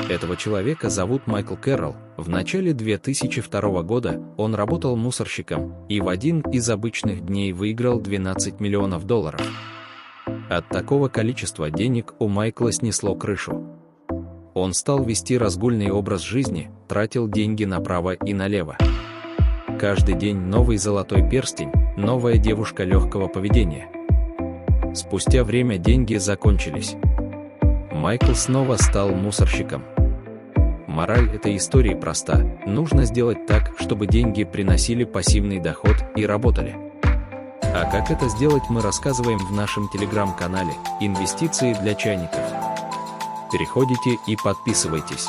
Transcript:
Этого человека зовут Майкл Кэрролл. В начале 2002 года он работал мусорщиком и в один из обычных дней выиграл $12 миллионов. От такого количества денег у Майкла снесло крышу. Он стал вести разгульный образ жизни, тратил деньги направо и налево. Каждый день новый золотой перстень, новая девушка легкого поведения. Спустя время деньги закончились. Майкл снова стал мусорщиком. Мораль этой истории проста: нужно сделать так, чтобы деньги приносили пассивный доход и работали. А как это сделать, мы рассказываем в нашем телеграм-канале «Инвестиции для чайников». Переходите и подписывайтесь.